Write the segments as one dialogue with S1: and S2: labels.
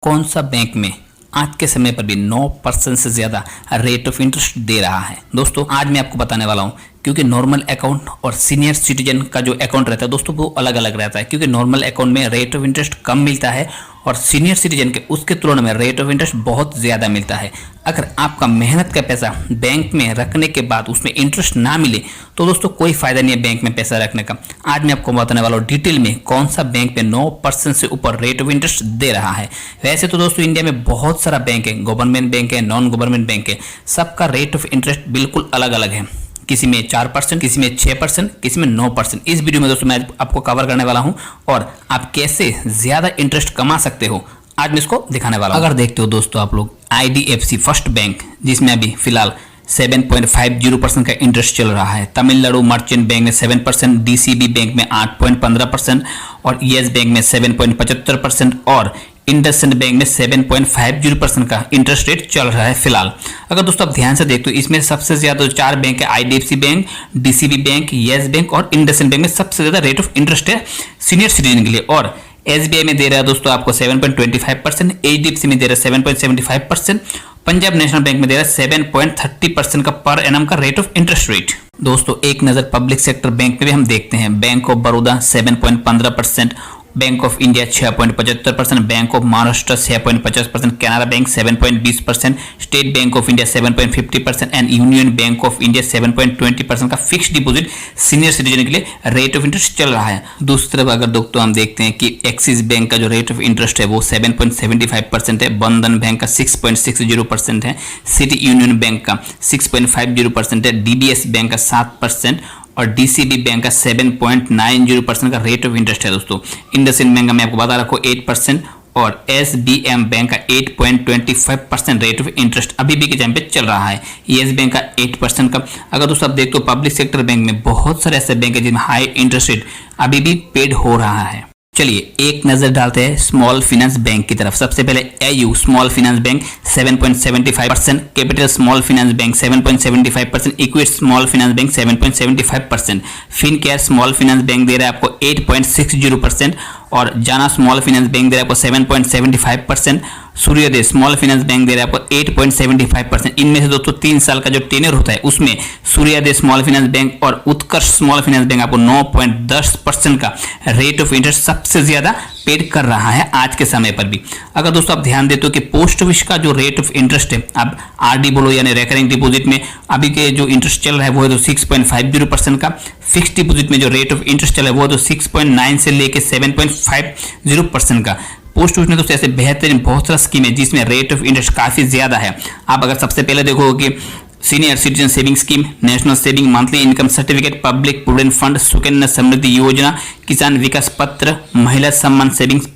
S1: कौन सा बैंक में आज के समय पर भी 9% से ज़्यादा रेट ऑफ इंटरेस्ट दे रहा है। दोस्तों आज मैं आपको बताने वाला हूं, क्योंकि नॉर्मल अकाउंट और सीनियर सिटीजन का जो अकाउंट रहता है दोस्तों वो अलग अलग रहता है। क्योंकि नॉर्मल अकाउंट में रेट ऑफ इंटरेस्ट कम मिलता है और सीनियर सिटीजन के उसके तुलना में रेट ऑफ इंटरेस्ट बहुत ज़्यादा मिलता है। अगर आपका मेहनत का पैसा बैंक में रखने के बाद उसमें इंटरेस्ट ना मिले तो दोस्तों कोई फायदा नहीं है बैंक में पैसा रखने का। आज मैं आपको बताने वाला हूँ डिटेल में कौन सा बैंक पे 9% से ऊपर रेट ऑफ इंटरेस्ट दे रहा है। वैसे तो दोस्तों इंडिया में बहुत सारा बैंक है, गवर्नमेंट बैंक है, नॉन गवर्नमेंट बैंक है, सबका रेट ऑफ इंटरेस्ट बिल्कुल अलग अलग है। किसी में 4%, किसी में 6%, किसी में 9%। इस वीडियो में दोस्तों मैं आपको कवर करने वाला हूं और आप कैसे ज्यादा इंटरेस्ट कमा सकते हो आज मैं इसको दिखाने वाला हूं। अगर देखते हो दोस्तों आप लोग IDFC फर्स्ट बैंक जिसमें अभी फिलहाल 7.50% का इंटरेस्ट चल रहा है, तमिलनाडु मर्चेंट बैंक में 7%, DCB बैंक में 8.15% और येस बैंक में 7.75% और इंडसइंड बैंक में 7.50% का इंटरेस्ट रेट चल रहा है फिलहाल। अगर दोस्तों आप ध्यान से देखते हो इसमें सबसे ज्यादा जो 4 बैंक है IDFC bank, DCB bank, yes bank और इंडसइंड बैंक में सबसे ज्यादा रेट ऑफ इंटरेस्ट है सीनियर सिटीजन के लिए। और SBI में दे रहा है दोस्तों आपको 7.25%, HDFC में दे रहा है 7.75%, पंजाब नेशनल बैंक में दे रहा है 7.30% का पर एनम का रेट ऑफ इंटरेस्ट रेट। दोस्तों एक नजर पब्लिक सेक्टर बैंक में भी हम देखते हैं, bank of Baroda 7.15%, bank of India 6.75%, bank of Maharashtra 6.50%, Canara bank 7.20%, state bank of India 7.50% and union bank of India 7.20% का फिक्स डिपॉजिट सीनियर सिटीजन के लिए रेट ऑफ इंटरेस्ट चल रहा है। दूसरी तरफ अगर दोस्तों हम देखते हैं कि एक्सिस बैंक का जो रेट ऑफ इंटरेस्ट है वो 7.75% है, बंधन बैंक का 6.60% है, सिटी यूनियन बैंक का 6.50% है, DBS बैंक का 7% और DCB बैंक का 7.90% का रेट ऑफ इंटरेस्ट है। दोस्तों इंडसइंड बैंक का मैं आपको बता रखा हूं 8% और SBM बैंक का 8.25% रेट ऑफ इंटरेस्ट अभी भी के टाइम पे चल रहा है। येस बैंक का 8% का। अगर दोस्तों आप देखते हो पब्लिक सेक्टर बैंक में बहुत सारे ऐसे बैंक है जिनमें हाई इंटरेस्ट रेट अभी भी पेड हो रहा है। चलिए एक नजर डालते हैं स्मॉल फाइनेंस बैंक की तरफ। सबसे पहले AU small finance bank 7.75%, capital small finance bank 7.75%, equity small finance bank 7.75%, Fincare small finance bank दे रहा है आपको 8.60% और जाना स्मॉल फाइनेंस बैंक दे रहा है आपको 7.75%, सूर्योदय स्मॉल फाइनेंस बैंक दे रहा है आपको 8.75%। इनमें से दोस्तों 3 साल का जो टेन्योर होता है उसमें सूर्योदय स्मॉल फाइनेंस बैंक और उत्कर्ष स्मॉल फाइनेंस बैंक आपको 9.10% का रेट ऑफ इंटरेस्ट सबसे ज्यादा पेड कर रहा है आज के समय पर भी। अगर दोस्तों आप ध्यान देते हो कि पोस्ट ऑफिस का जो रेट ऑफ इंटरेस्ट है, अब RD बोलो यानी रेकरिंग डिपॉजिट में अभी के जो इंटरेस्ट चल रहा है वो है तो 6.50% का, फिक्स डिपॉजिट में जो रेट ऑफ इंटरेस्ट चल रहा है वो तो 6.9 से लेके 7.50% का। पोस्ट ऑफिस में दोस्तों ऐसे बेहतरीन बहुत सारा स्कीम है जिसमें रेट ऑफ इंटरेस्ट काफी ज्यादा है। आप अगर सबसे पहले देखोगे कि senior citizen saving scheme, national saving monthly income certificate, public provident fund, Sukanya Samriddhi Yojana, Kisan Vikas Patra, Mahila Samman savings,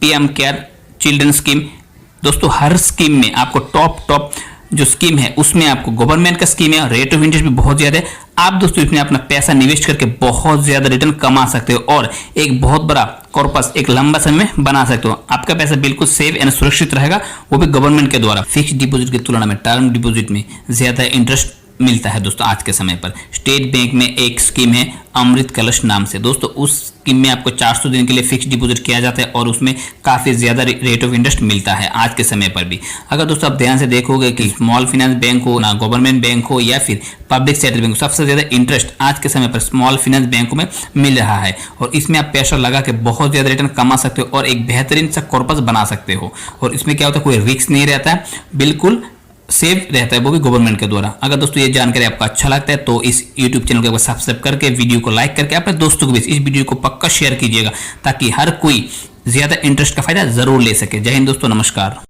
S1: PM care children scheme. दोस्तों हर स्कीम में आपको टॉप जो स्कीम है उसमें आपको गवर्नमेंट का स्कीम है, रेट ऑफ इंटरेस्ट भी बहुत ज्यादा है। आप दोस्तों इसमें अपना पैसा निवेश करके बहुत ज्यादा रिटर्न कमा सकते हो और एक बहुत बड़ा कॉर्पस एक लंबा समय में बना सकते हो। आपका पैसा बिल्कुल सेफ एंड सुरक्षित रहेगा, वो भी गवर्नमेंट के द्वारा। फिक्स डिपॉजिट की तुलना में टर्म डिपॉजिट में ज्यादा इंटरेस्ट मिलता है दोस्तों आज के समय पर। स्टेट बैंक में एक स्कीम है अमृत कलश नाम से, दोस्तों उस स्कीम में आपको 400 दिन के लिए फिक्स डिपॉजिट किया जाता है और उसमें काफी ज्यादा रेट ऑफ इंटरेस्ट मिलता है आज के समय पर भी। अगर दोस्तों आप ध्यान से देखोगे कि स्मॉल फाइनेंस बैंक हो ना गवर्नमेंट बैंक हो या फिर पब्लिक सेक्टर बैंक हो, सबसे ज्यादा इंटरेस्ट आज के समय पर स्मॉल फाइनेंस बैंकों में मिल रहा है और इसमें आप पैसा लगा के बहुत ज्यादा रिटर्न कमा सकते हो और एक बेहतरीन सा कॉर्पस बना सकते हो। और इसमें क्या होता है, कोई रिस्क नहीं रहता है, बिल्कुल सेव रहता है, वो भी गवर्नमेंट के द्वारा। अगर दोस्तों ये जानकारी आपको अच्छा लगता है तो इस YouTube चैनल को सब्सक्राइब करके वीडियो को लाइक करके अपने दोस्तों को भी इस वीडियो को पक्का शेयर कीजिएगा ताकि हर कोई ज्यादा इंटरेस्ट का फायदा जरूर ले सके। जय हिंद दोस्तों, नमस्कार।